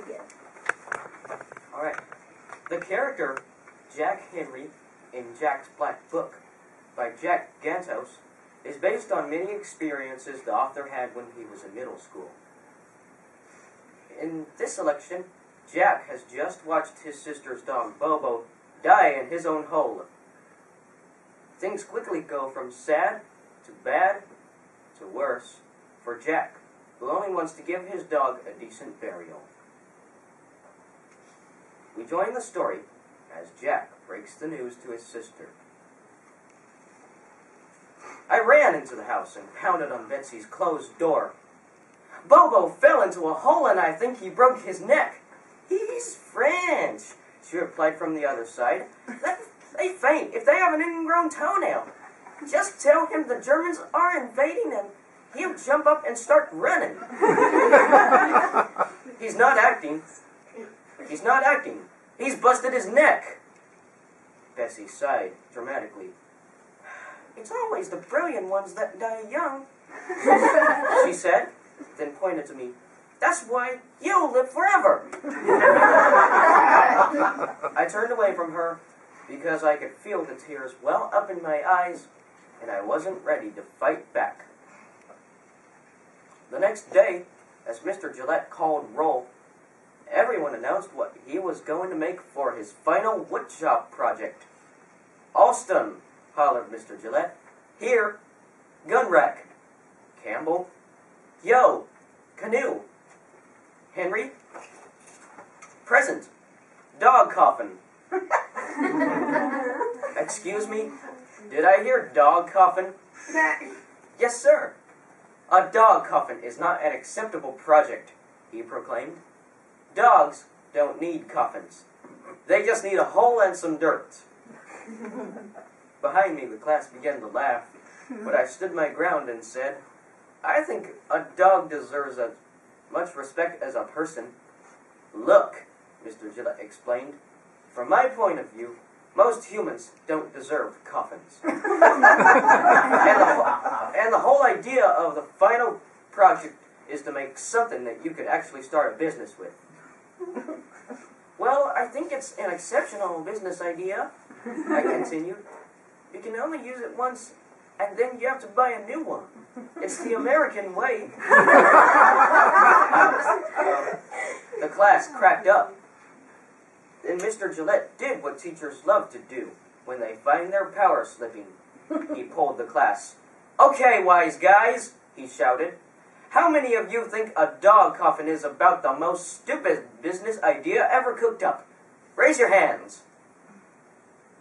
begin. Alright. The character Jack Henry in Jack's Black Book by Jack Gantos is based on many experiences the author had when he was in middle school. In this selection, Jack has just watched his sister's dog Bobo die in his own hole. Things quickly go from sad to bad to worse for Jack, who only wants to give his dog a decent burial. We join the story as Jack breaks the news to his sister. I ran into the house and pounded on Betsy's closed door. Bobo fell into a hole and I think he broke his neck. He's French, she replied from the other side. They faint if they have an ingrown toenail. Just tell him the Germans are invading and he'll jump up and start running. He's not acting. He's not acting. He's busted his neck. Bessie sighed dramatically. It's always the brilliant ones that die young, she said, then pointed to me. That's why you'll live forever. I turned away from her because I could feel the tears well up in my eyes, and I wasn't ready to fight back. The next day, as Mr. Gillette called roll, everyone announced what he was going to make for his final woodshop project. Alston, hollered Mr. Gillette. Here, gun rack. Campbell. Yo, canoe. Henry. Present. Dog coffin. Excuse me? Did I hear dog coffin? Yes, sir. A dog coffin is not an acceptable project, he proclaimed. Dogs don't need coffins. They just need a hole and some dirt. Behind me, the class began to laugh, but I stood my ground and said, I think a dog deserves as much respect as a person. Look, Mr. Gillette explained, from my point of view, most humans don't deserve coffins. And the whole idea of the final project is to make something that you could actually start a business with. Well, I think it's an exceptional business idea, I continued. You can only use it once, and then you have to buy a new one. It's the American way. The class cracked up. Then Mr. Gillette did what teachers love to do when they find their power slipping. He pulled the class. Okay, wise guys, he shouted. How many of you think a dog coffin is about the most stupid business idea ever cooked up? Raise your hands.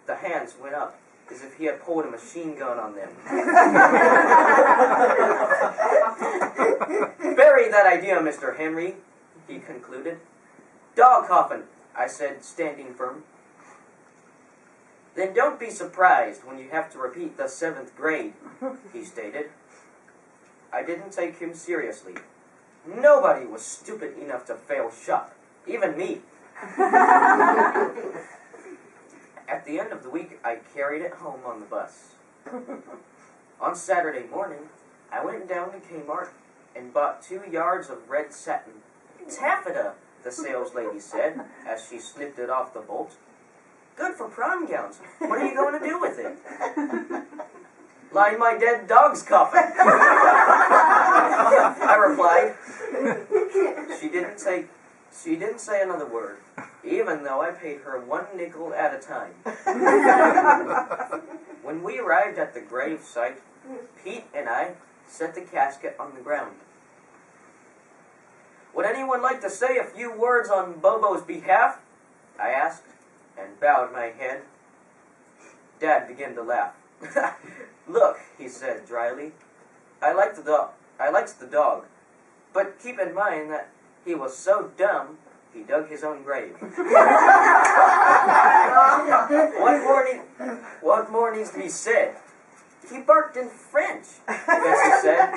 The hands went up as if he had pulled a machine gun on them. Bury that idea, Mr. Henry, he concluded. Dog coffin, I said, standing firm. Then don't be surprised when you have to repeat the 7th grade, he stated. I didn't take him seriously. Nobody was stupid enough to fail shop, even me. At the end of the week, I carried it home on the bus. On Saturday morning, I went down to Kmart and bought 2 yards of red satin. Taffeta, the sales lady said, as she snipped it off the bolt. Good for prom gowns. What are you going to do with it? Line my dead dog's coffin. I replied. She didn't say another word, even though I paid her 1 nickel at a time. When we arrived at the grave site, Pete and I set the casket on the ground. Would anyone like to say a few words on Bobo's behalf? I asked, and bowed my head. Dad began to laugh. Look, he said dryly, I liked the dog, but keep in mind that he was so dumb, he dug his own grave. What more needs to be said? He barked in French, Bessie said.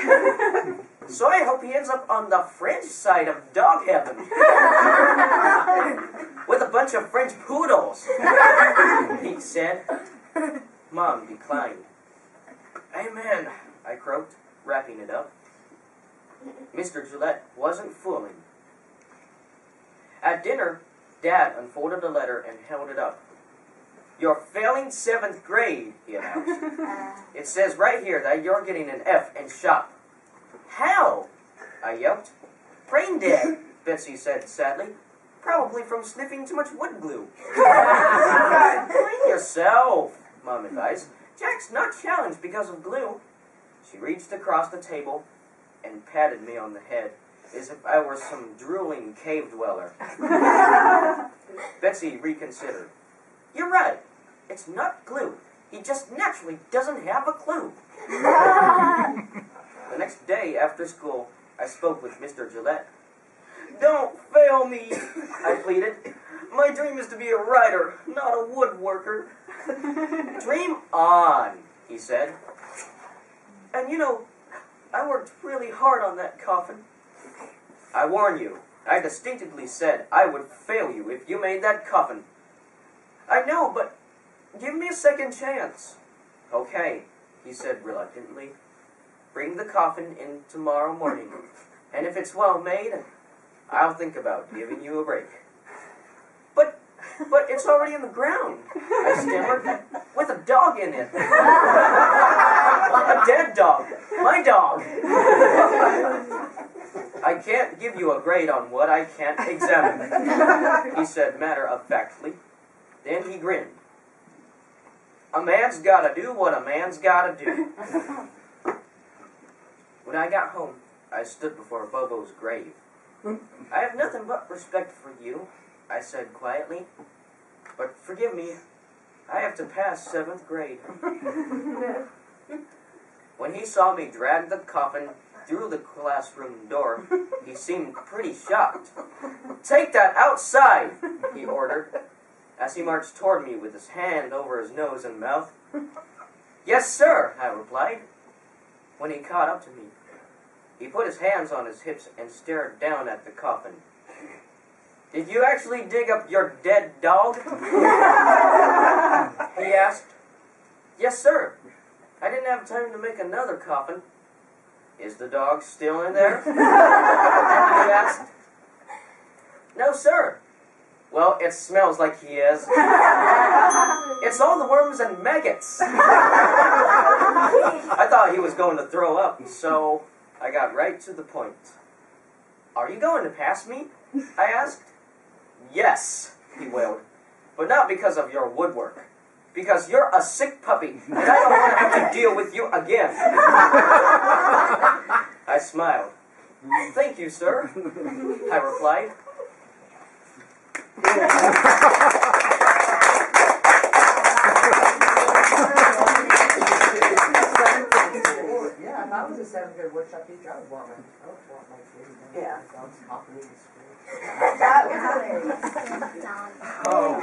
So I hope he ends up on the French side of dog heaven. With a bunch of French poodles, Pete said. Mom declined. Amen, I croaked, wrapping it up. Mr. Gillette wasn't fooling. At dinner, Dad unfolded a letter and held it up. "You're failing 7th grade, he announced. "It says right here that you're getting an F in shop." "How?" I yelped. "Brain dead," Betsy said sadly. "Probably from sniffing too much wood glue." "Blame yourself," Mom advised. "Jack's not challenged because of glue." She reached across the table and patted me on the head as if I were some drooling cave dweller. Betsy reconsidered. "You're right. It's not glue. He just naturally doesn't have a clue." The next day after school, I spoke with Mr. Gillette. "Don't fail me," I pleaded. "My dream is to be a writer, not a woodworker." "Dream on," he said. "And you know, I worked really hard on that coffin." "I warn you, I distinctly said I would fail you if you made that coffin." "I know, but give me a second chance." "Okay," he said reluctantly. "Bring the coffin in tomorrow morning, and if it's well made, I'll think about giving you a break." But it's already in the ground," I stammered, "with a dog in it." "A dead dog. My dog." "I can't give you a grade on what I can't examine," he said matter-of-factly. Then he grinned. "A man's gotta do what a man's gotta do." When I got home, I stood before Bobo's grave. "I have nothing but respect for you," I said quietly. "But forgive me, I have to pass 7th grade." When he saw me drag the coffin through the classroom door, he seemed pretty shocked. "Take that outside," he ordered, as he marched toward me with his hand over his nose and mouth. "Yes, sir," I replied. When he caught up to me, he put his hands on his hips and stared down at the coffin. "Did you actually dig up your dead dog?" he asked. "Yes, sir. I didn't have time to make another coffin." "Is the dog still in there?" he asked. "No, sir." "Well, it smells like he is." "It's all the worms and maggots." I thought he was going to throw up, so I got right to the point. "Are you going to pass me?" I asked. "Yes," he wailed, "but not because of your woodwork. Because you're a sick puppy, and I don't want to have to deal with you again." I smiled. "Thank you, sir," I replied. Yeah, if I was a 7th grade woodshop teacher, I would want my kid. Yeah. Dogs hopping in the school. That was hilarious. Oh.